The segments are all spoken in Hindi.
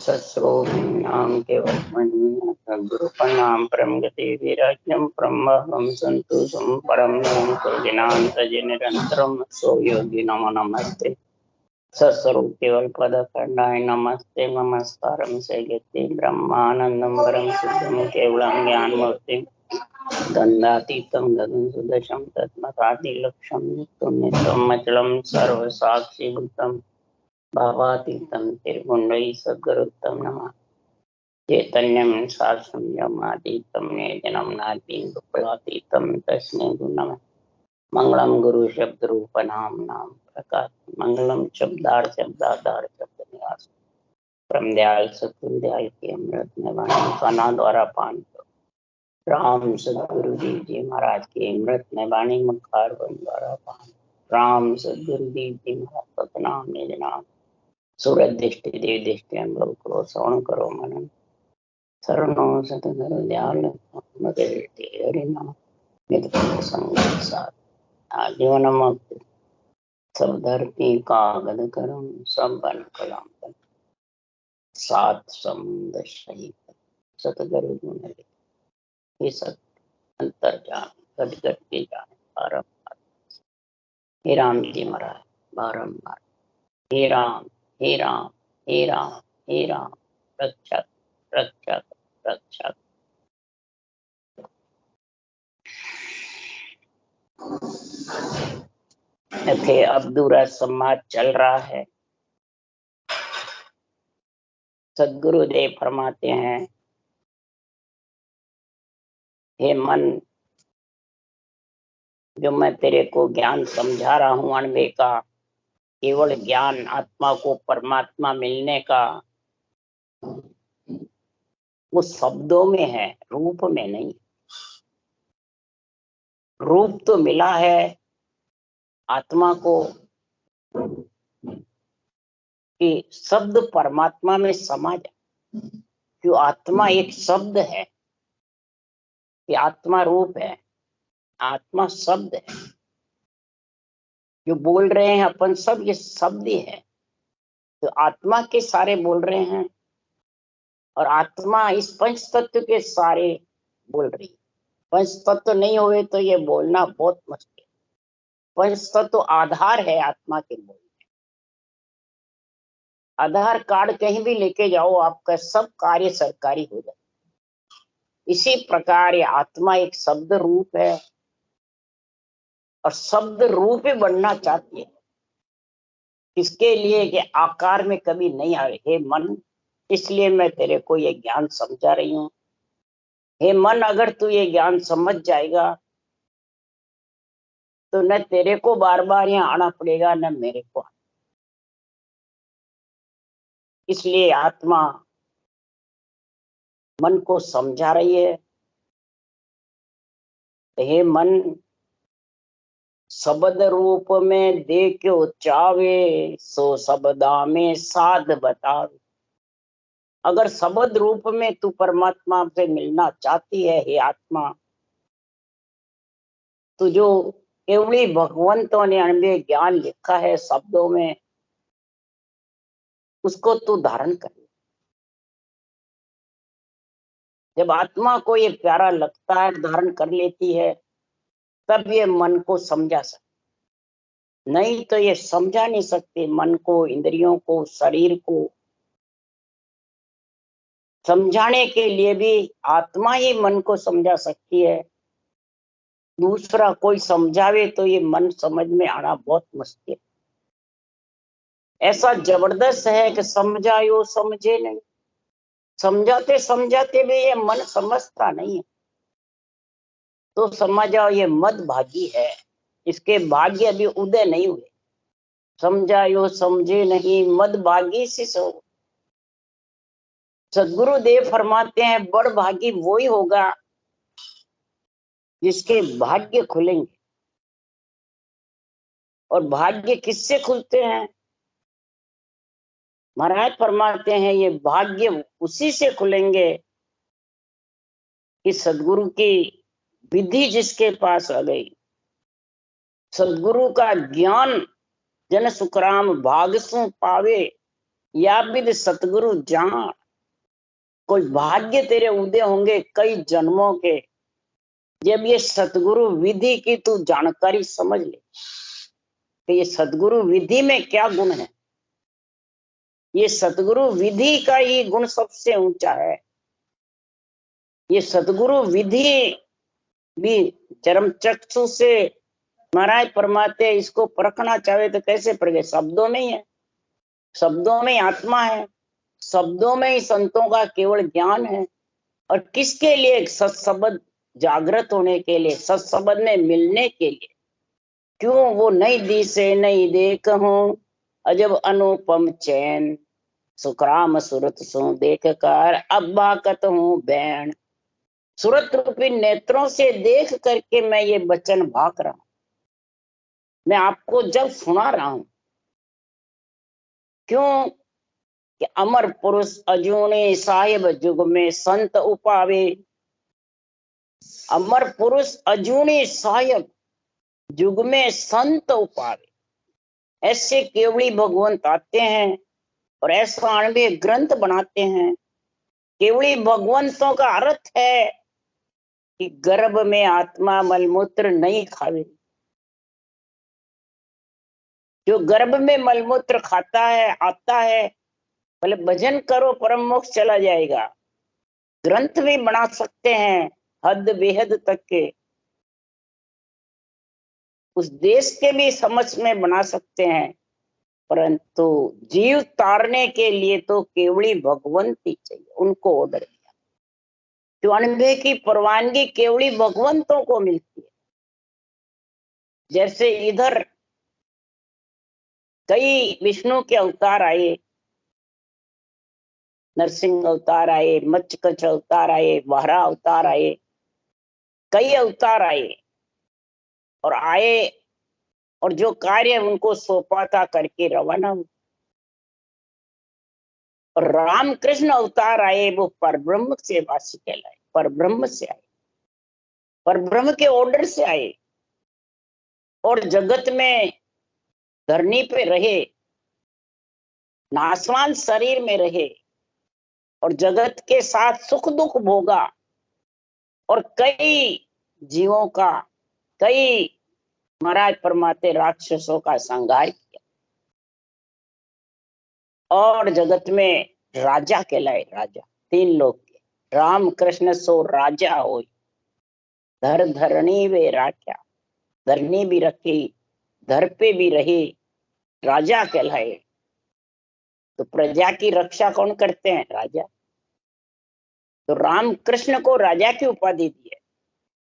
सत्स्रोमिणां केवलमणि सद्गुरुपन्नां परम गति विराज्यं ब्रह्महं सन्तोषं परम निरन्तरं सो योगी नमो नमस्ते सत्स्वरूप केवल पद खंडाय नमस्ते नमस्कारं से ब्रह्मानंदं परम शुद्धं केवलं ज्ञानमूर्तिं दंडातीतं गगन सुदशं तत्मतादिलक्ष्यं नित्यं मचलं सर्वसाक्षिभूतं भावातीतं त्रिगुणैः सद्गुरुतं नमः चैतन्यं शास्त्रमतीतं निजनं नातीं दुःखलातीतं तस्मै नमः मंगलम गुरु शब्द रूप नाम नाम प्रकाश मंगलम शब्दाधार शब्द निवास परम दयाल सतगुरुदयाल के अमृत में वाणी काना द्वारा पान राम सदगुरु देव जी महाराज के अमृत में वाणी मुखार द्वारा पान राम सदगुरु देव जी महाराज सतनाम निज नाम सूरज दृष्टि देव दृष्टि हम लोग करो श्रवण करो मनन शरणो सतगुरु दयाल हरि नाम नित संग साथ जीवन मुक्त सब धरती कागद करम सब बन कलम सात समुद्र सहित सतगुरु गुण ये सत अंतर जान घट घट के जान बारम्बार हे राम जी महाराज बारम्बार हे राम हे राम हे राम हे राम रक्षक रक्षक रक्षक। थे अब्दुरा समाज चल रहा है। सदगुरुदेव फरमाते हैं, हे मन, जो मैं तेरे को ज्ञान समझा रहा हूं अनबे का, केवल ज्ञान आत्मा को परमात्मा मिलने का, वो शब्दों में है, रूप में नहीं। रूप तो मिला है आत्मा को कि शब्द परमात्मा में समा जाए। क्यों? आत्मा एक शब्द है कि आत्मा रूप है, आत्मा शब्द है। जो बोल रहे हैं अपन सब ये शब्द ही है, तो आत्मा के सारे बोल रहे हैं और आत्मा इस पंच तत्व के सारे बोल रही है। पंच तत्व नहीं हुए तो ये बोलना बहुत मुश्किल। पंच तत्व आधार है आत्मा के बोलने। आधार कार्ड कहीं भी लेके जाओ, आपका सब कार्य सरकारी हो जाए। इसी प्रकार ये आत्मा एक शब्द रूप है और शब्द रूप ही बनना चाहती है। इसके लिए कि आकार में कभी नहीं आए। हे मन, इसलिए मैं तेरे को ये ज्ञान समझा रही हूं। हे मन, अगर तू ये ज्ञान समझ जाएगा तो न तेरे को बार बार यहाँ आना पड़ेगा, न मेरे को। इसलिए आत्मा मन को समझा रही है। हे मन, शब्द रूप में देखो चावे, सो शब्दा में साध बतावे। अगर शब्द रूप में तू परमात्मा से मिलना चाहती है, हे आत्मा, तो जो केवली भगवंतों ने अनबे ज्ञान लिखा है शब्दों में, उसको तू धारण कर। जब आत्मा को ये प्यारा लगता है, धारण कर लेती है, तब ये मन को समझा सकती। नहीं तो ये समझा नहीं सकते। मन को, इंद्रियों को, शरीर को समझाने के लिए भी आत्मा ही मन को समझा सकती है। दूसरा कोई समझावे तो ये मन समझ में आना बहुत मुश्किल। ऐसा जबरदस्त है कि समझायो समझे नहीं। समझाते समझाते भी ये मन समझता नहीं है। तो समझ जाओ ये मद भागी है, इसके भाग्य अभी उदय नहीं हुए। समझायो समझे नहीं, मद भागी से सो। सदगुरुदेव फरमाते हैं, बड़ भागी वही होगा जिसके भाग्य खुलेंगे। और भाग्य किससे खुलते हैं? महाराज फरमाते हैं, ये भाग्य उसी से खुलेंगे कि सदगुरु की विधि जिसके पास आ गई, सदगुरु का ज्ञान जन सुखराम भागसु पावे, या भी सतगुरु जान, कोई भाग्य तेरे उदय होंगे कई जन्मों के, जब ये सतगुरु विधि की तू जानकारी समझ ले कि ये सतगुरु विधि में क्या गुण है। ये सतगुरु विधि का ही गुण सबसे ऊंचा है। ये सतगुरु विधि भी चरम चक्षु से महाराज परमात्मा इसको परखना चाहे तो कैसे परखे? शब्दों में ही है, शब्दों में ही आत्मा है, शब्दों में ही संतों का केवल ज्ञान है। और किसके लिए? सत्सबद जागृत होने के लिए, सत्सबद में मिलने के लिए। क्यों? वो नई दिसे नई देख हूं, अजब अनुपम चैन, सुखराम सुरत सो देख कर अब बाकत हूं बैन। सुरत रूपी नेत्रों से देख करके मैं ये वचन भाग रहा हूं, मैं आपको जब सुना रहा हूं। क्यों? कि अमर पुरुष अजूनी साहिब जुग में संत उपावे। अमर पुरुष अजूनी साहिब जुग में संत उपावे। ऐसे केवली भगवंत आते हैं और ऐसा अणबे ग्रंथ बनाते हैं। केवली भगवंतों का अर्थ है कि गर्भ में आत्मा मलमूत्र नहीं खावे। जो गर्भ में मलमूत्र खाता है, आता है, भले भजन करो परम मोक्ष चला जाएगा। ग्रंथ भी बना सकते हैं हद बेहद तक के, उस देश के भी समझ में बना सकते हैं, परंतु जीव तारने के लिए तो केवली भगवंत ही चाहिए। उनको ऑर्डर दिया। जो अनुभव की परवानगी केवली भगवंतों को मिलती है। जैसे इधर कई विष्णु के अवतार आए, नरसिंह अवतार आए, मत्स्यकच्छ अवतार आए, वारा अवतार आए, कई अवतार आए और आए और जो कार्य उनको सौंपा था करके रवाना हुए। और रामकृष्ण अवतार आए, वो परब्रह्म से वासी कहलाए, परब्रह्म से आए, परब्रह्म के ऑर्डर से आए और जगत में धरनी पे रहे, नासवान शरीर में रहे और जगत के साथ सुख दुख भोगा और कई जीवों का, कई महाराज परमात्मा राक्षसों का संहार किया और जगत में राजा कहलाए। राजा तीन लोग के, राम कृष्ण सो राजा हो, धर धरणी वे राख्या, धरनी भी रखी, धर पे भी रही, राजा कहलाए। तो प्रजा की रक्षा कौन करते हैं? राजा। तो राम कृष्ण को राजा की उपाधि दी है,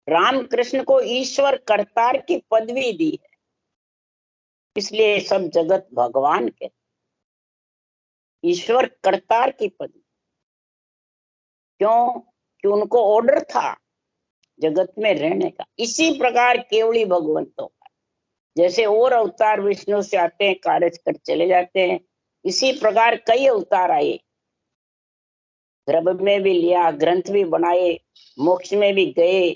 राम कृष्ण को ईश्वर करतार की पदवी दी है। इसलिए सब जगत भगवान के, ईश्वर करतार की पदवी। क्यों? कि उनको ऑर्डर था जगत में रहने का। इसी प्रकार केवली भगवंतों का, जैसे और अवतार विष्णु से आते हैं, कार्य कर चले जाते हैं, इसी प्रकार कई अवतार आए, गर्भ में भी लिया, ग्रंथ भी बनाए, मोक्ष में भी गए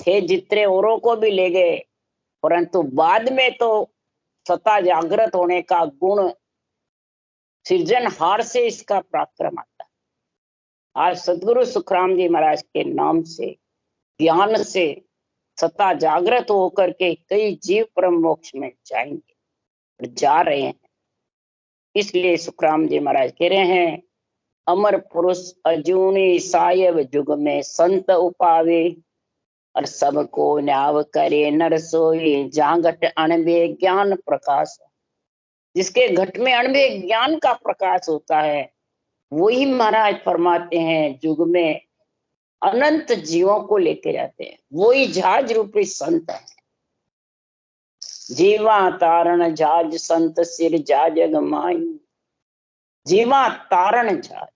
थे, जितने औरों को भी ले गए, परंतु बाद में तो सता जागृत होने का गुण सृजनहार से इसका पराक्रम आता है। आज सदगुरु सुखराम जी महाराज के नाम से, ज्ञान से सता जागृत होकर के कई जीव परम मोक्ष में जाएंगे, जा रहे हैं। इसलिए सुखराम जी महाराज कह रहे हैं, अमर पुरुष अजूनी सायब जुग में संत उपावे, और सबको न्याव करे नर सोई, जहां घट अणबे ज्ञान प्रकाश। जिसके घट में अणबे ज्ञान का प्रकाश होता है, वही महाराज फरमाते हैं जुग में अनंत जीवों को लेके जाते हैं। वही जहाज रूपी संत है। जीवा तारण जहाज संत सिर जाजग माई। जीवा तारण जहाज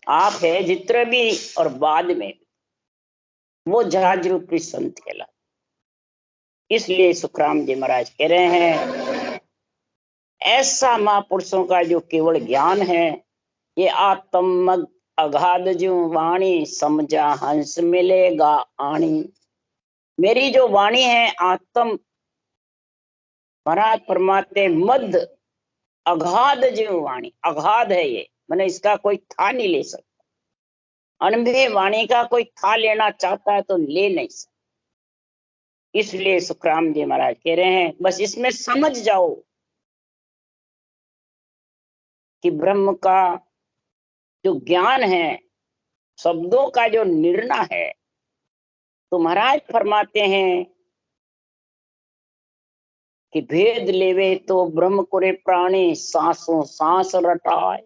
आप है जितने भी और बाद में वो जहाज रूपी संत कहला। इसलिए सुखराम जी महाराज कह रहे हैं, ऐसा महापुरुषों का जो केवल ज्ञान है, ये आत्म अगाध जो वाणी, समझा हंस मिलेगा आणी। मेरी जो वाणी है आत्म महाराज परमात्मा मध्य अगाध जीव वाणी, अगाध है ये, मैंने इसका कोई था नहीं ले सकता। अनभे वाणी का कोई था लेना चाहता है तो ले नहीं सकता। इसलिए सुखराम जी महाराज कह रहे हैं बस इसमें समझ जाओ कि ब्रह्म का जो ज्ञान है, शब्दों का जो निर्णय है, तो महाराज फरमाते हैं कि भेद लेवे तो ब्रह्म कुरे प्राणी सांसों सांस रटाए।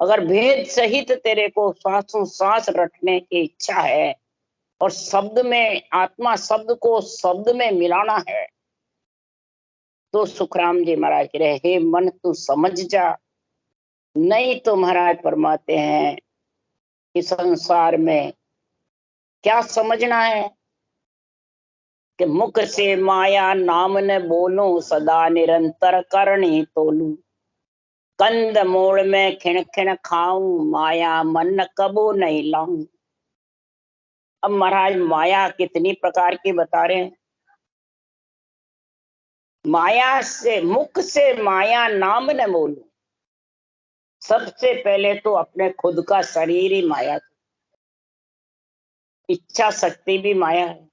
अगर भेद सहित तेरे को सांसों सांस रटने की इच्छा है और शब्द में, आत्मा शब्द को शब्द में मिलाना है, तो सुखराम जी महाराज कह रहे हे मन तू समझ जा। नहीं तो महाराज फरमाते हैं कि संसार में क्या समझना है कि मुख से माया नाम न बोलूं, सदा निरंतर करनी तोलूं। कंद मोड़ में खिण खिण खाऊं, माया मन कबू नहीं लाऊं। अब महाराज माया कितनी प्रकार की बता रहे हैं। माया से, मुख से माया नाम न बोलूं, सबसे पहले तो अपने खुद का शरीर ही माया, इच्छा शक्ति भी माया है,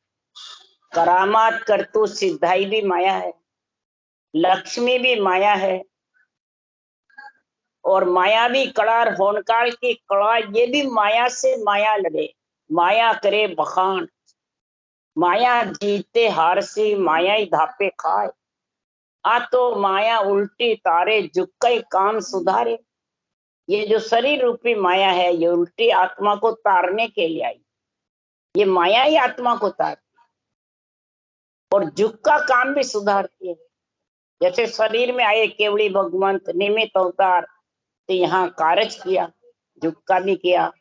करामात करतु सिद्धाई भी माया है, लक्ष्मी भी माया है, और माया भी कड़ार होनकाल की कड़ा, ये भी माया से माया लड़े, माया करे बखान, माया जीते हार सी, माया ही धापे खाए। आ तो माया उल्टी तारे, झुक के काम सुधारे। ये जो शरीर रूपी माया है, ये उल्टी आत्मा को तारने के लिए आई। ये माया ही आत्मा को तारती और झुक का काम भी सुधारती है। जैसे शरीर में आए केवड़ी भगवंत निमित्त अवतार, तो यहाँ कारज किया, झुक्का भी किया।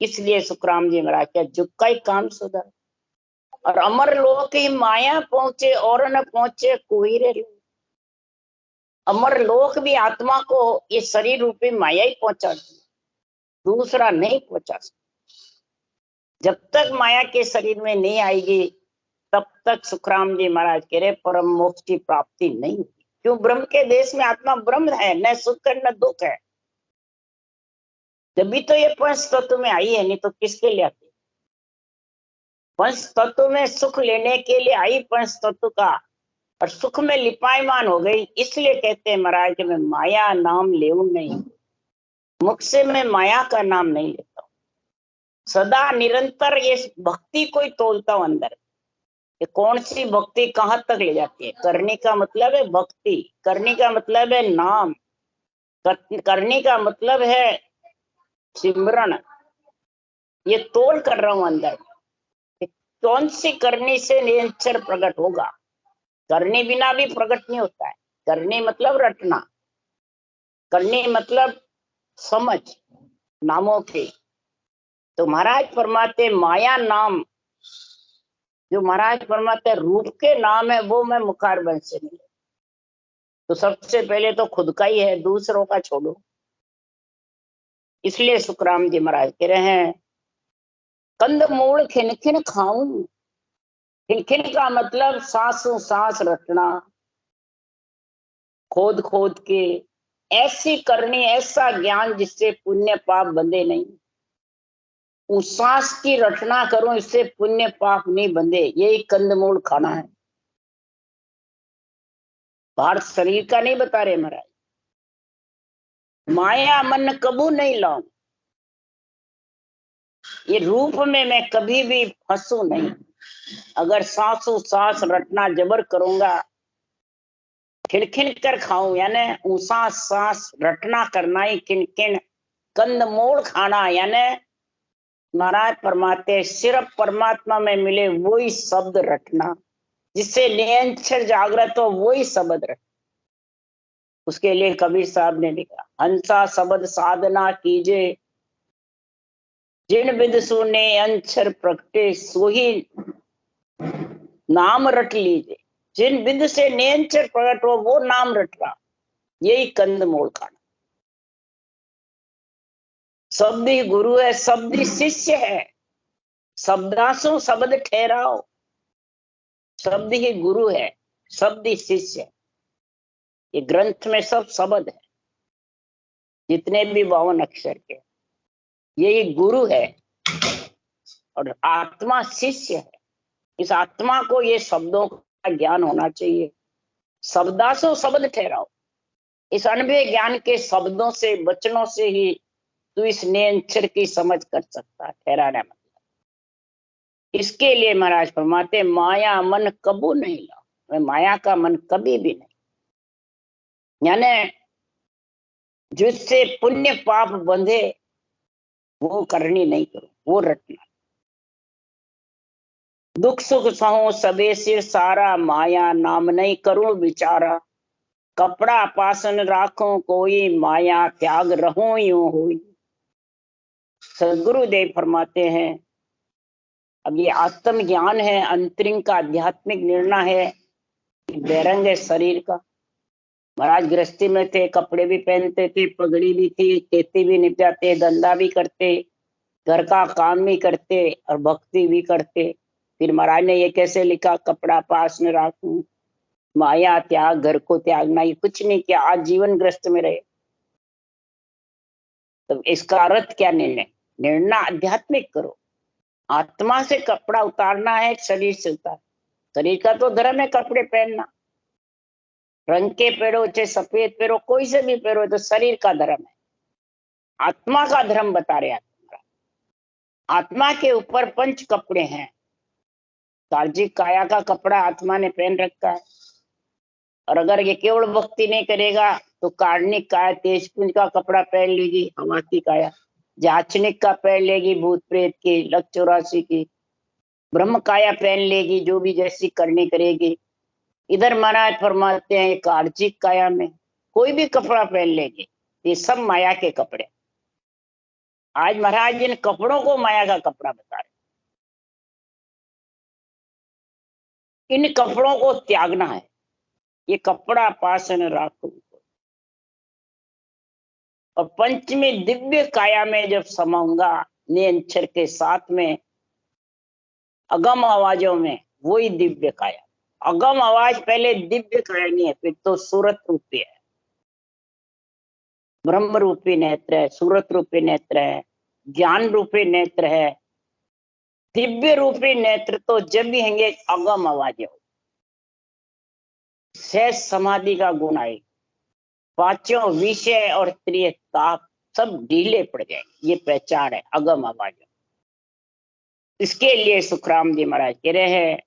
इसलिए सुखराम जी महाराज क्या झुक्का ही काम सुधार। और अमर लोक ही माया पहुंचे और न पहुंचे कोई रे। अमर लोक भी आत्मा को ये शरीर रूपी माया ही पहुंचाती, दूसरा नहीं पहुंचा सकता। जब तक माया के शरीर में नहीं आएगी तब तक सुखराम जी महाराज कह रहे परम मोक्ष की प्राप्ति नहीं होगी। क्यों? ब्रह्म के देश में आत्मा ब्रह्म है, न सुख है न दुख है। जब भी तो ये पंच तत्व में आई है, नहीं तो किसके लिए आती? पंच तत्व में सुख लेने के लिए आई पंच तत्व का, और सुख में लिपायमान हो गई। इसलिए कहते हैं महाराज कि मैं माया नाम लेऊं नहीं, मुख से मैं माया का नाम नहीं लेता हूं। सदा निरंतर ये भक्ति को ही तोलता हूं अंदर। ये कौन सी भक्ति कहां तक ले जाती है? करने का मतलब है भक्ति, करने का मतलब है नाम, करने का मतलब है सिमरन। ये तोल कर रहा हूं अंदर, कौन सी करनी से निरंतर प्रकट होगा। करने बिना भी प्रकट नहीं होता है। करने मतलब रटना, करने मतलब समझ नामों के। तो महाराज फरमाते माया नाम, जो महाराज फरमाते रूप के नाम है, वो मैं मुखार बन से नहीं। तो सबसे पहले तो खुद का ही है, दूसरों का छोड़ो। इसलिए सुखराम जी महाराज कह रहे हैं कंद मूल खिन खिन खाऊं। खिन खिन का मतलब सांसों सांस रटना, खोद खोद के ऐसी करनी, ऐसा ज्ञान जिससे पुण्य पाप बंधे नहीं। उस सांस की रचना करूं, इससे पुण्य पाप नहीं बंधे। यही कंदमूल खाना है। भारत शरीर का नहीं बता रहे महाराज। माया मन कबू नहीं लाऊं, ये रूप में मैं कभी भी फंसू नहीं। अगर सांसों सांस रटना जबर करूंगा, खिड़खिड़ कर खाऊं, यानी ऊसा सांस रटना करना ही खिड़खिड़, कंदमूल खाना, यानी महाराज फरमाते सिर्फ परमात्मा में मिले वही शब्द रटना, जिससे निरंतर जागृत हो वही शब्द रटना। उसके लिए कबीर साहब ने लिखा हंसा शब्द साधना कीजे, जिन विद सुने अंतर प्रगटे, सोही नाम रट लीजिए। जिन विद से निरंतर प्रकट हो वो नाम रटना, यही कंदमूल खाना। शब्द ही गुरु है, शब्द ही शिष्य है। शब्दासु शब्द ठहराओ, शब्द ही गुरु है, शब्द ही शिष्य है। ये ग्रंथ में सब शब्द है, जितने भी 52 अक्षर के। ये गुरु है और आत्मा शिष्य है। इस आत्मा को ये शब्दों का ज्ञान होना चाहिए। शब्दासो शब्द ठहराओ। इस अनुभव ज्ञान के शब्दों से, वचनों से ही तू इस नेंचर की समझ कर सकता है। ठहराना मतलब इसके लिए महाराज फरमाते, माया मन कबू नहीं लाओ। मैं माया का मन कभी भी नहीं, यानी जिससे पुण्य पाप बंधे वो करनी नहीं करो, वो रटना। दुख सुख सहूं सबे सिर सारा, माया नाम नहीं करूं विचारा। कपड़ा पासन राखो कोई, माया त्याग रहूं यूं हुई। सदगुरुदेव फरमाते हैं, अब ये आत्म ज्ञान है, अंतरिंग का आध्यात्मिक निर्णय है, बेरंग है शरीर का। महाराज गृहस्थी में थे, कपड़े भी पहनते थे, पगड़ी भी थी, खेती भी निपटाते, धंधा भी करते, घर का काम भी करते और भक्ति भी करते। फिर महाराज ने ये कैसे लिखा, कपड़ा पास में राखूं, माया त्याग, घर को त्यागना, ये कुछ नहीं किया, आज जीवन ग्रस्त में रहे। तो इसका अर्थ क्या निर्णय? निर्णय आध्यात्मिक करो। आत्मा से कपड़ा उतारना है, शरीर से उतार। शरीर का तो धर्म है कपड़े पहनना, रंग के पहनो चाहे सफेद पहनो, कोई से भी पहनो, तो शरीर का धर्म है। आत्मा का धर्म बता रहे हैं। आत्मा के ऊपर 5 कपड़े हैं। सार्वजिक काया का कपड़ा आत्मा ने पहन रखा है, और अगर ये केवल भक्ति नहीं करेगा तो कार्णिक काया तेजपुंज का कपड़ा पहन लेगी, हवा की काया। जाचनिक का पहन लेगी, भूत प्रेत की, लक 84 की। ब्रह्म काया पहन लेगी, जो भी जैसी करनी करेगी। इधर महाराज फरमाते हैं कार्जिक काया में कोई भी कपड़ा पहन लेगी, ये सब माया के कपड़े। आज महाराज इन कपड़ों को माया का कपड़ा बता रहे। इन कपड़ों को त्यागना है। ये कपड़ा पासन राखो। और पंचमी दिव्य काया में जब समाऊंगा निरंतर के साथ में, अगम आवाजों में, वही दिव्य काया। अगम आवाज पहले दिव्य काया नहीं है, फिर तो सूरत रूपी है, ब्रह्म रूपी नेत्र है, सूरत रूपी नेत्र है, ज्ञान रूपी नेत्र है। दिव्य रूपी नेत्र तो जब भी होंगे अगम आवाज हो, सहज समाधि का गुण आए, पांचों विषय और त्रिय ताप सब ढीले पड़ जाएंगे। ये पहचान है अगम आवाज। इसके लिए सुखराम जी महाराज कह रहे हैं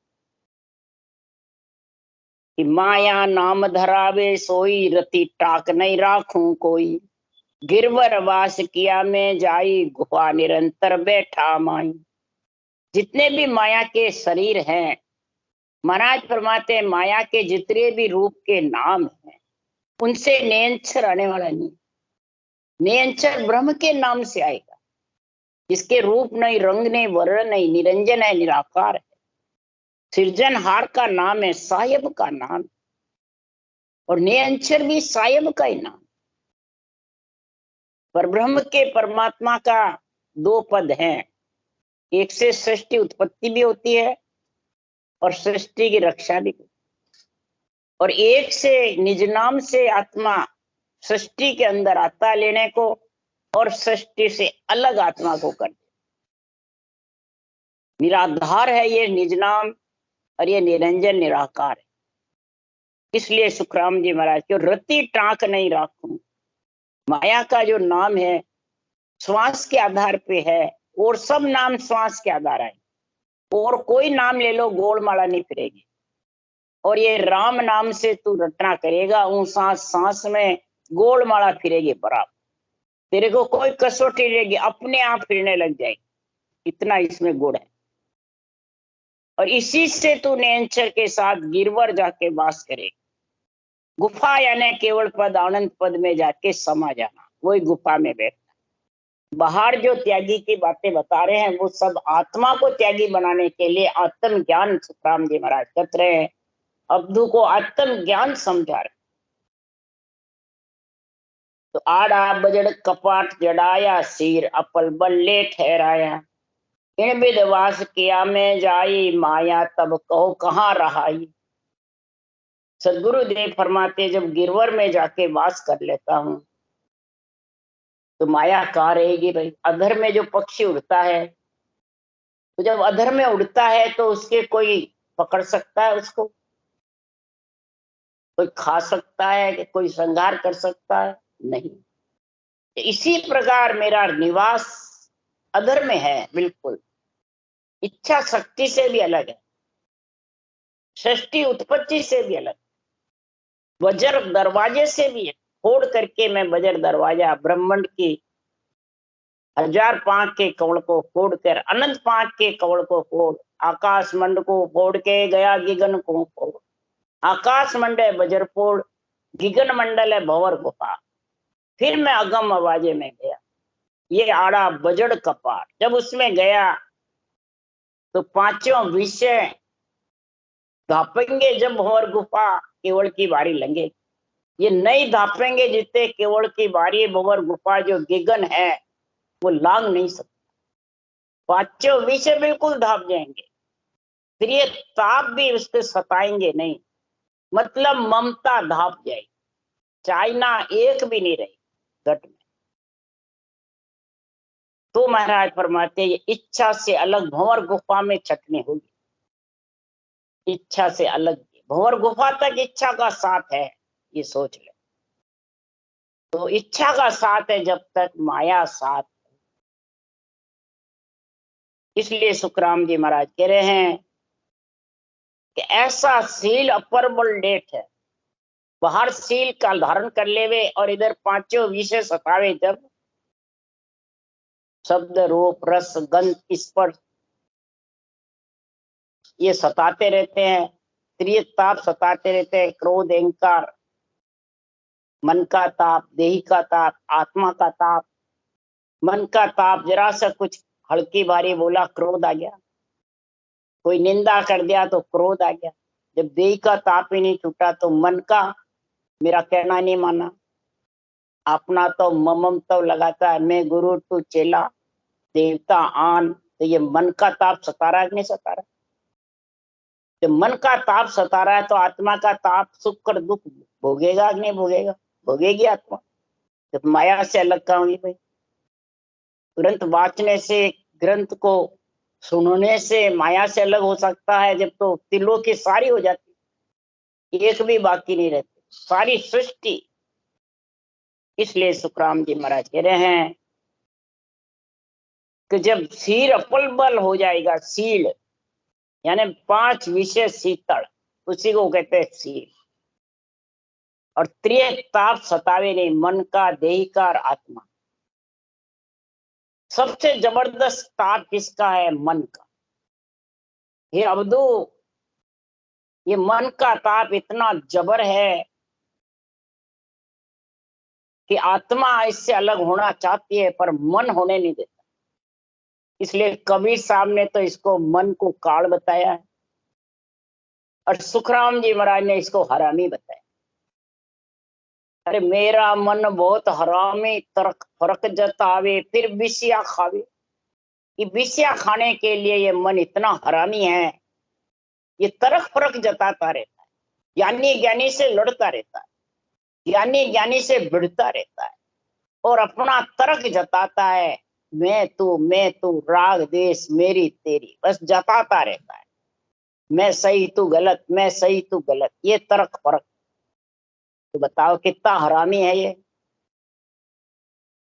कि माया नाम धरावे सोई, रति टाक नहीं राखूं कोई। गिरवर वास किया में जाई, गुफा निरंतर बैठा माई। जितने भी माया के शरीर हैं, महाराज फरमाते हैं माया के जितने भी रूप के नाम हैं, उनसे नेंचर आने वाला नहीं। नेंचर ब्रह्म के नाम से आएगा, जिसके रूप नहीं, रंग नहीं, वर्ण नहीं, निरंजन है, निराकार है। सृजनहार का नाम है, साहिब का नाम, और नेंचर भी साहिब का ही नाम। पर ब्रह्म के परमात्मा का 2 पद हैं, एक से सृष्टि उत्पत्ति भी होती है और सृष्टि की रक्षा भी होती है, और एक से निज नाम से आत्मा सृष्टि के अंदर आता लेने को, और सृष्टि से अलग आत्मा को कर दे। निराधार है ये निज नाम, और ये निरंजन निराकार है। इसलिए सुखराम जी महाराज क्यों रति टाक नहीं राखूं। माया का जो नाम है श्वास के आधार पे है, और सब नाम श्वास के आधार है, और कोई नाम ले लो गोलमाला नहीं फिरेगी। और ये राम नाम से तू रटना करेगा, उन सांस सांस में गोलमाला फिरेगी बराबर, तेरे को कोई कसौटी रहेगी, अपने आप फिरने लग जाएगी। इतना इसमें गुण है। और इसी से तू नेंचर के साथ गिरवर जाके वास करेगा। गुफा यानी केवल पद, आनंद पद में जाके समा जाना, वही गुफा में बैठना। बाहर जो त्यागी की बातें बता रहे हैं वो सब आत्मा को त्यागी बनाने के लिए आत्म ज्ञान सुखराम जी महाराज कर रहे हैं। अब्दू को आत्म ज्ञान समझा रहे। तो आड़ा बजड़ कपाट जड़ाया, सिर अपल बल्ले ठहराया। इन विधवास किया में जाई, माया तब कहो कहाँ रहाई। सदगुरुदेव फरमाते जब गिरवर में जाके वास कर लेता हूं तो माया कहाँ रहेगी भाई। अधर में जो पक्षी उड़ता है, तो जब अधर में उड़ता है तो उसके कोई पकड़ सकता है उसको, कोई खा सकता है कि कोई श्रृंगार कर सकता है? नहीं। इसी प्रकार मेरा निवास अधर में है, बिल्कुल इच्छा शक्ति से भी अलग है, सृष्टि उत्पत्ति से भी अलग, वज्र दरवाजे से भी है। फोड़ करके मैं वज्र दरवाजा ब्रह्मांड की 1000 पांख के कवड़ को फोड़कर, अनंत पांख के कवड़ को फोड़, आकाश मंड को फोड़ के गया गिगन को फोड़। आकाश मंड है वज्र फोड़, गिगन मंडल है भंवर गुफा। फिर मैं अगम आवाजे में गया, ये आड़ा बजड़ कपाट। जब उसमें गया तो पांचों विषय धापेंगे, जब भंवर गुफा केवल की बारी लंगे। ये नहीं धापेंगे जितने केवल की बारी भंवर गुफा जो गिगन है वो लांग नहीं सकता। पांचों विषय बिल्कुल धाप जाएंगे, फिर ये ताप भी उसके सताएंगे नहीं, मतलब ममता धाप जाएगी, चाइना एक भी नहीं रही घट में। तो महाराज फरमाते ये इच्छा से अलग भंवर गुफा में छटनी होगी, इच्छा से अलग। भंवर गुफा तक इच्छा का साथ है, ये सोच ले। तो इच्छा का साथ है जब तक माया साथ। इसलिए सुखराम जी महाराज कह रहे हैं कि ऐसा सील अपरबल डेट है, बाहर सील का धारण कर लेवे और इधर पांचों विषय सतावे। जब शब्द रूप रस गंध स्पर्श ये सताते रहते हैं, त्रिय ताप सताते रहते हैं, क्रोध अहंकार, मन का ताप, देही का ताप, आत्मा का ताप। मन का ताप जरा सा कुछ हल्की भारी बोला क्रोध आ गया, कोई निंदा कर दिया तो क्रोध आ गया। जब देही का ताप ही नहीं छूटा तो मन का मेरा कहना नहीं माना, अपना तो ममम तो लगाता है, मैं गुरु तू चेला देवता आन। तो ये मन का ताप सता रहा है कि नहीं सता रहा? जब मन का ताप सता रहा है तो आत्मा का ताप सुख और दुख भोगेगा कि नहीं भोगेगा? भोगेगी आत्मा। जब माया से अलग कहाँ हुई भाई? ग्रंथ वाचने से, ग्रंथ को सुनने से माया से अलग हो सकता है जब तो तिलों की सारी हो जाती, एक भी बाकी नहीं रहती, सारी सृष्टि। इसलिए सुखराम जी महाराज कह रहे हैं कि जब सीर अपल बल हो जाएगा, सील यानी 5 विषय शीतल, उसी को कहते हैं सील। और त्रिय ताप सतावे नहीं, मन का, देही का और आत्मा। सबसे जबरदस्त ताप किसका है? मन का। हे अब्दू, ये मन का ताप इतना जबर है कि आत्मा इससे अलग होना चाहती है पर मन होने नहीं देता। इसलिए कबीर साहब ने तो इसको मन को काल बताया है और सुखराम जी महाराज ने इसको हरामी बताया। अरे मेरा मन बहुत हरामी, तरक फरक जतावे फिर बिसिया खावे। ये बिसिया खाने के लिए ये मन इतना हरामी है, ये तरक फरक जताता रहता है, ज्ञानी ज्ञानी से लड़ता रहता है, ज्ञानी ज्ञानी से भिड़ता रहता है और अपना तर्क जताता है, मैं तू राग देश मेरी तेरी, बस जताता रहता है, मैं सही तू गलत, मैं सही तू गलत, ये तर्क फर्क। तो बताओ कितना हरामी है ये।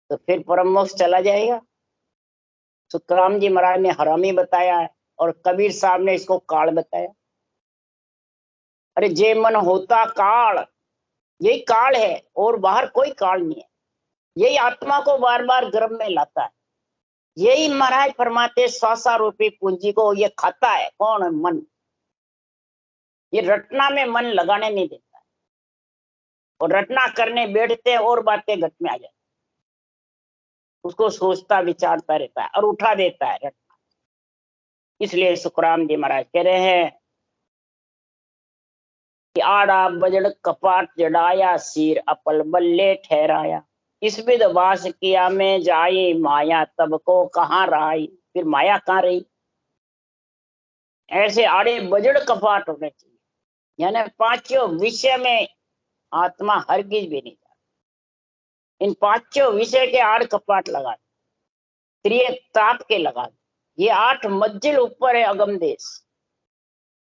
तो फिर परम मोक्ष चला जाएगा। सुखराम जी महाराज ने हरामी बताया है और कबीर साहब ने इसको काल बताया। अरे जे मन होता काल, यही काल है और बाहर कोई काल नहीं है। यही आत्मा को बार बार गर्भ में लाता है। यही महाराज फरमाते श्वासा रूपी पूंजी को ये खाता है। कौन है? मन। ये रटना में मन लगाने नहीं देता है और रटना करने बैठते हैं और बातें घट में आ जाती, उसको सोचता विचारता रहता है और उठा देता है रटना। इसलिए सुखराम जी महाराज कह रहे हैं कि आड़ा बजड़ कपाट जड़ाया, सिर अपल बल्ले ठहराया, इस विध वास किया में जाई, माया तब को कहाँ रही। फिर माया कहाँ रही? ऐसे आड़े बजड़ कपाट होने चाहिए, यानी पांचों विषय में आत्मा हरगिज भी नहीं जाती। इन पांचों विषय के 8 कपाट लगा, ताप के लगा, ये 8 मंजिल ऊपर है अगम देश।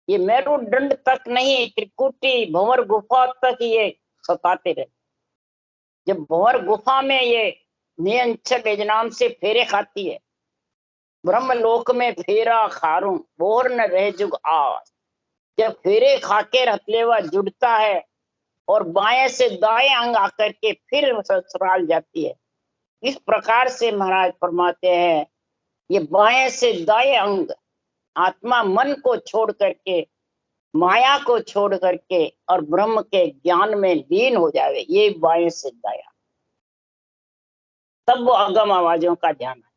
ये मेरुदंड तक नहीं, त्रिकुटी भंवर गुफा तक ये सताते रहे। जब भंवर गुफा में ये नियंचल नाम से फेरे खाती है, ब्रह्मलोक में फेरा खारूं बोर न रह जुग आस। जब फेरे खाके हथलेवा जुड़ता है और बाएं से दाएं अंग आकर के फिर ससुराल जाती है, इस प्रकार से महाराज फरमाते हैं ये बाएं से दाएं अंग आत्मा मन को छोड़ करके, माया को छोड़ करके और ब्रह्म के ज्ञान में लीन हो जावे, ये बाएं से दाया। तब वो अगम आवाजों का ध्यान है।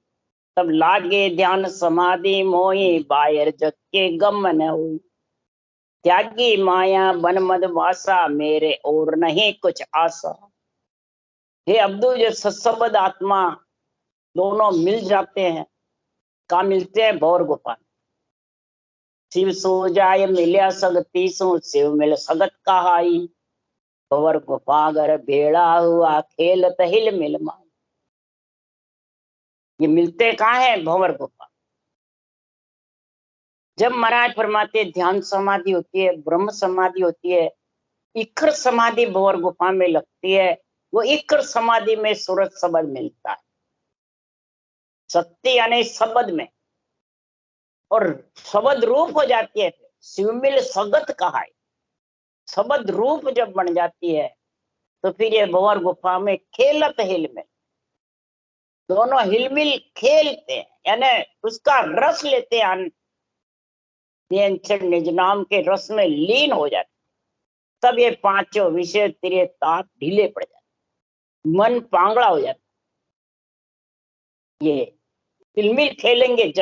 तब लागे ध्यान समाधि मोही बायर जग के गम न हुई। त्यागी माया बन मद वासा मेरे और नहीं कुछ आशा। हे अब्दुल, जो सत्सबद आत्मा दोनों मिल जाते हैं, कहाँ मिलते हैं? भौर गुफा। शिव सो जाय मिलिया सगती सो शिव मिल सगत कहाई। भवर गुफा अगर भेड़ा हुआ खेल तहिल मिल मान। ये मिलते कहाँ है? भंवर गुफा। जब महाराज फरमाते ध्यान समाधि होती है, ब्रह्म समाधि होती है, इखर समाधि भंवर गुफा में लगती है, वो इखर समाधि में सूरज शब्द मिलता है, शक्ति यानी शब्द में, और शब्द रूप हो जाती है। शिवमिल सगत कहा है, शब्द रूप जब बन जाती है तो फिर ये भंवर गुफा में खेलत हिलमिल, दोनों हिलमिल खेलते हैं, यानी उसका रस लेते हैं, निज नाम के रस में लीन हो जाते। तब ये पांचों विषय तेरे ताप ढीले पड़ जाते, मन पांगड़ा हो जाता। ये हिलमिल खेलेंगे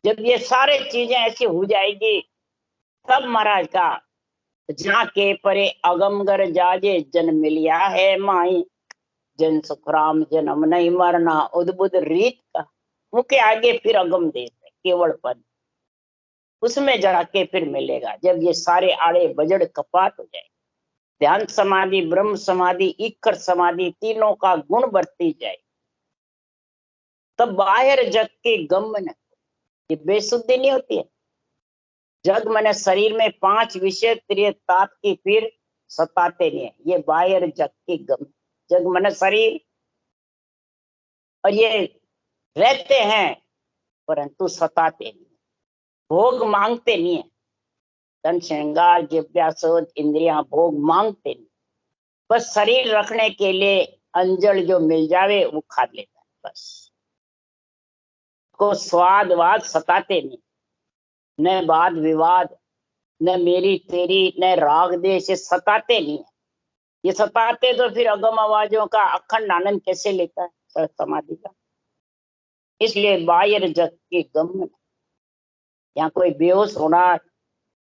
जब ये सारे चीजें ऐसी हो जाएगी, तब महाराज का जाके परे अगमगर जाजे जन मिलिया है माई। जन सुखराम जन्म नहीं मरना उद्भुत रीत का। मुके आगे फिर अगम देश है, केवल पद, उसमें जाके फिर मिलेगा जब ये सारे आड़े बजड़ कपाट हो जाए। ध्यान समाधि, ब्रह्म समाधि, इक्कर समाधि, तीनों का गुण बरती जाए, तब बाहर जग के गम न, ये बेसुद्धि नहीं होती है। जग मैंने शरीर में 5 विषय त्रिय तात की फिर सताते नहीं है, ये बाहर जग के गम। जग मैंने शरीर, और ये रहते हैं परंतु सताते नहीं, भोग मांगते नहीं है। तन श्रृंगार जिज्ञासोच इंद्रियां भोग मांगते नहीं, बस शरीर रखने के लिए अंजल जो मिल जावे वो खा लेता है बस। को स्वाद वाद सताते नहीं, न वाद विवाद, न मेरी तेरी, न राग देश, सताते नहीं है। ये सताते तो फिर अगम आवाजों का अखंड आनंद कैसे लेता है समाधि का। इसलिए बाहर जग के गम में, यहाँ कोई बेहोश होना,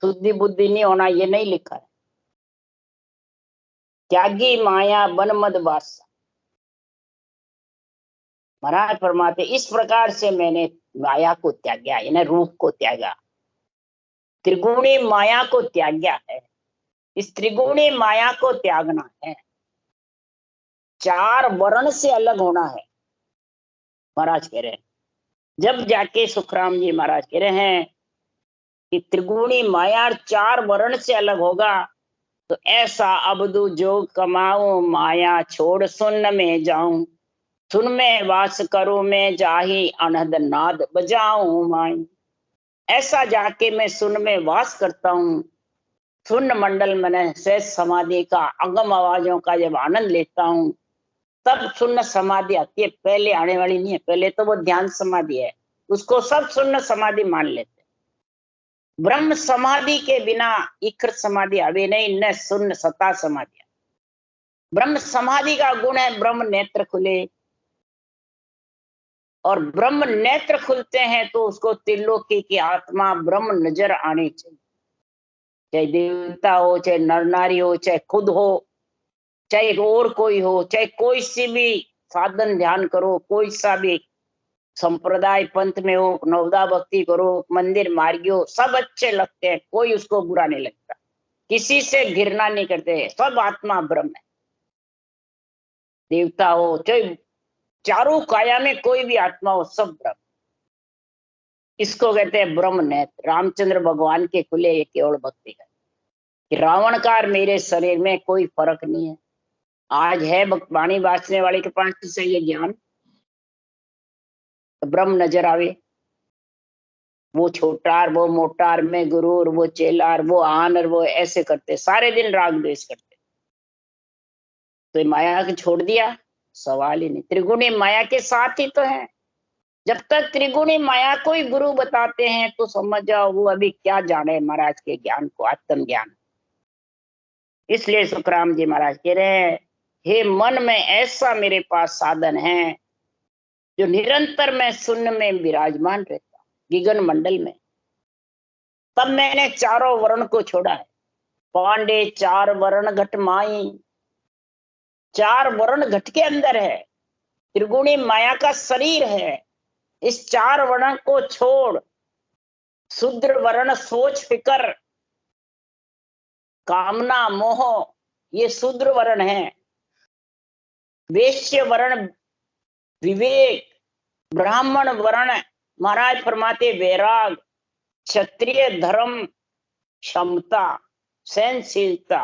शुद्धि बुद्धि नहीं होना, ये नहीं लिखा है। त्यागी माया बन मद बासा, महाराज फरमाते इस प्रकार से मैंने माया को त्यागा, यानी रूप को त्यागा, त्रिगुणी माया को त्यागा है। इस त्रिगुणी माया को त्यागना है, 4 वर्ण से अलग होना है, महाराज कह रहे हैं। जब जाके सुखराम जी महाराज कह रहे हैं कि त्रिगुणी माया 4 वर्ण से अलग होगा, तो ऐसा अबदू जो कमाऊं माया छोड़ सुन में जाऊं। सुन में वास करूं मैं जाही अनहद नाद बजाऊं माई। ऐसा जाके मैं सुन में वास करता हूं, सुन मंडल में सहज समाधि का अगम आवाजों का जब आनंद लेता हूं, तब सुन्न समाधि आती है। पहले आने वाली नहीं है, पहले तो वो ध्यान समाधि है, उसको सब सुन्न समाधि मान लेते। ब्रह्म समाधि के बिना इक्र समाधि आवे नहीं, न सुन्न सता समाधि। ब्रह्म समाधि का गुण है ब्रह्म नेत्र खुले, और ब्रह्म नेत्र खुलते हैं तो उसको त्रिलोकी की आत्मा ब्रह्म नजर आनी चाहिए। चाहे देवता हो, चाहे नर नारी हो, चाहे खुद हो, चाहे और कोई हो, चाहे कोई सी भी साधन ध्यान करो, कोई सा भी संप्रदाय पंथ में हो, नवदा भक्ति करो, मंदिर मार्गियो, सब अच्छे लगते हैं, कोई उसको बुरा नहीं लगता, किसी से घृणा नहीं करते, सब आत्मा ब्रह्म है। देवता हो चाहे चारों काया में कोई भी आत्मा हो, सब ब्रह्म। इसको कहते हैं ब्रह्म नेत्र। रामचंद्र भगवान के खुले ये केवल भक्ति है कि रावण का और मेरे शरीर में कोई फर्क नहीं है। आज है वाणी बांचने वाले के पास से ये ज्ञान, तो ब्रह्म नजर आवे। वो छोटार, वो मोटार, मैं गुरूर, वो चेलार, वो आन और वो ऐसे करते, सारे दिन राग द्वेष करते। तो ये माया को छोड़ दिया, सवाल ही नहीं। त्रिगुणी माया के साथ ही तो है। जब तक त्रिगुणी माया को ही गुरु बताते हैं तो समझ जाओ वो अभी क्या जाने महाराज के ज्ञान को, आत्म ज्ञान। इसलिए सुखराम जी महाराज कह रहे हैं, हे मन में ऐसा मेरे पास साधन है जो निरंतर मैं शून्य में विराजमान रहता हूं, गगन मंडल में। तब मैंने चारों वर्ण को छोड़ा है। पांडे चार वर्ण घट माई, चार वर्ण घट के अंदर है, त्रिगुणी माया का शरीर है। इस चार वर्ण को छोड़, शूद्र वर्ण सोच फिकर कामना मोह, ये शूद्र वर्ण है। वैश्य वर्ण विवेक, ब्राह्मण वर्ण महाराज फरमाते वैराग, क्षत्रिय धर्म क्षमता सहनशीलता।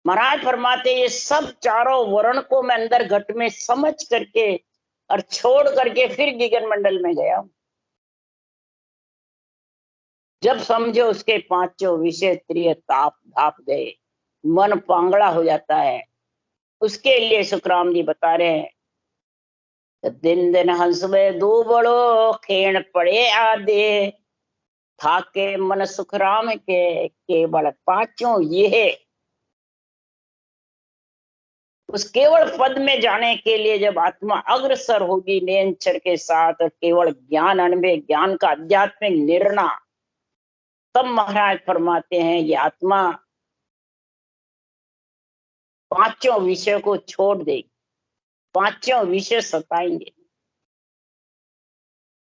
महाराज फरमाते ये सब चारों वर्ण को मैं अंदर घट में समझ करके और छोड़ करके फिर गगन मंडल में गया। जब समझो उसके पांचों विषय त्रिय ताप धाप गए, मन पांगड़ा हो जाता है। उसके लिए सुखराम जी बता रहे हैं, दिन दिन हंसवे दूबड़ो खेण पड़े आदे, थाके मन सुखराम के केवल पांचों ये। उस केवल पद में जाने के लिए जब आत्मा अग्रसर होगी निरंतर के साथ और केवल ज्ञान अनुभव ज्ञान का आध्यात्मिक निर्णय, तब महाराज फरमाते हैं ये आत्मा पांचों विषयों को छोड़ देगी, पांचों विषय सताएंगे।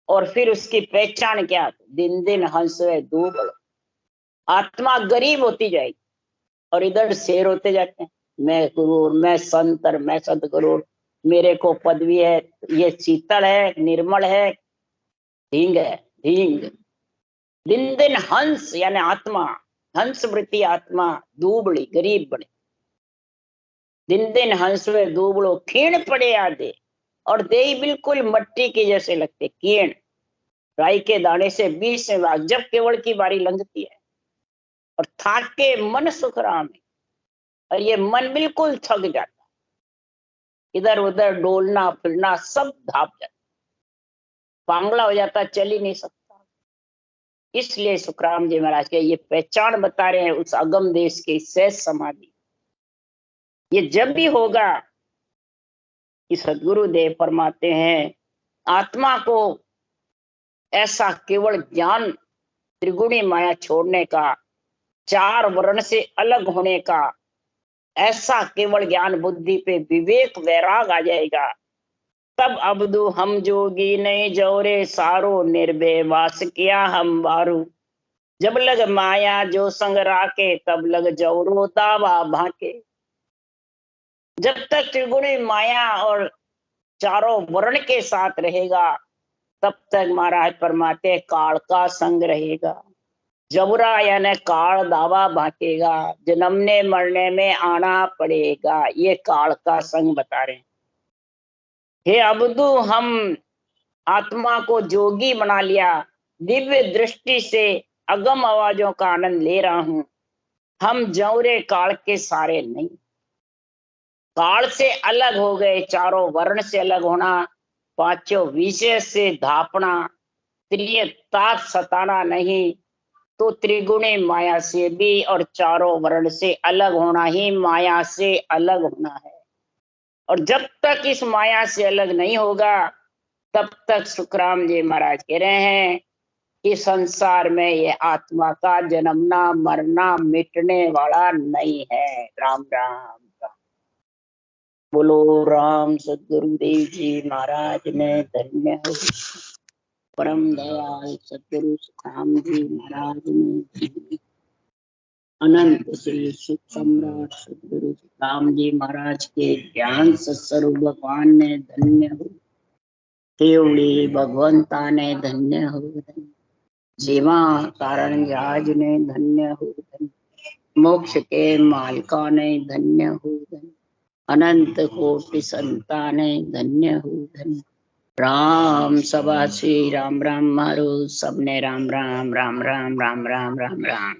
और फिर उसकी पहचान क्या? दिन दिन हंसवे दूबड़। आत्मा गरीब होती जाएगी और इधर शेर होते जाते हैं, मैं गुरु, मैं संत, मैं सदगुरु, मेरे को पदवी है, ये शीतल है, निर्मल है, ढींग है, ढींग। दिन दिन हंस यानी आत्मा, हंस वृत्ति आत्मा दूबड़ी गरीब बने। दिन दिन हंस वे दूबड़ो खीण पड़े आदे, और देही बिल्कुल मट्टी के जैसे लगते, कीण राई के दाने से 20 में भाग। जब केवल की बारी लंघती है और थाक के मन सुखराम है, और ये मन बिल्कुल थक जाता, इधर उधर डोलना फिरना सब धाप जाता, पांगला हो जाता, चल ही नहीं सकता। इसलिए सुखराम जी महाराज के ये पहचान बता रहे हैं उस अगम देश की सहज समाधि। ये जब भी होगा कि सदगुरु देव फरमाते हैं आत्मा को ऐसा केवल ज्ञान त्रिगुणी माया छोड़ने का, चार वर्ण से अलग होने का, ऐसा केवल ज्ञान बुद्धि पे विवेक वैराग आ जाएगा। तब अबदू हम जोगी नहीं जौरे सारो, निर्भय वास किया हम बारू। जब लग माया जो संग राके, तब लग जौरो दावा भाके। जब तक त्रिगुणी माया और चारों वर्ण के साथ रहेगा, तब तक महाराज फरमाते काल का संग रहेगा। जबरा यानी काल दावा भाकेगा, जन्मने मरने में आना पड़ेगा। ये काल का संग बता रहे हैं। हे अब्दू, हम आत्मा को जोगी बना लिया, दिव्य दृष्टि से अगम आवाजों का आनंद ले रहा हूं। हम जौरे काल के सारे नहीं, काल से अलग हो गए, चारों वर्ण से अलग होना, पांचों विषय से धापना, त्रिय ताप सताना नहीं, तो त्रिगुणी माया से भी और चारों वर्ण से अलग होना ही माया से अलग होना है। और जब तक इस माया से अलग नहीं होगा, तब तक सुखराम जी महाराज कह रहे हैं कि संसार में ये आत्मा का जन्मना मरना मिटने वाला नहीं है। राम राम। बोलो राम सदगुरुदेव जी महाराज ने धन्य हो। परम दयाल सदगुरु सुखराम जी महाराज ने धन्य। अनंत श्री सुख सम्राट सदगुरु सुखराम जी महाराज के ज्ञान सत्स्वरूप भगवान ने धन्य हो। केवड़ी भगवंता ने धन्य हो। जीवा कारण जहाज ने धन्य हो। मोक्ष के मालका ने धन्य हो। अनंत कोटि संताने धन्य हो। राम सभा श्री राम राम मारो सबने राम राम राम राम राम राम राम राम।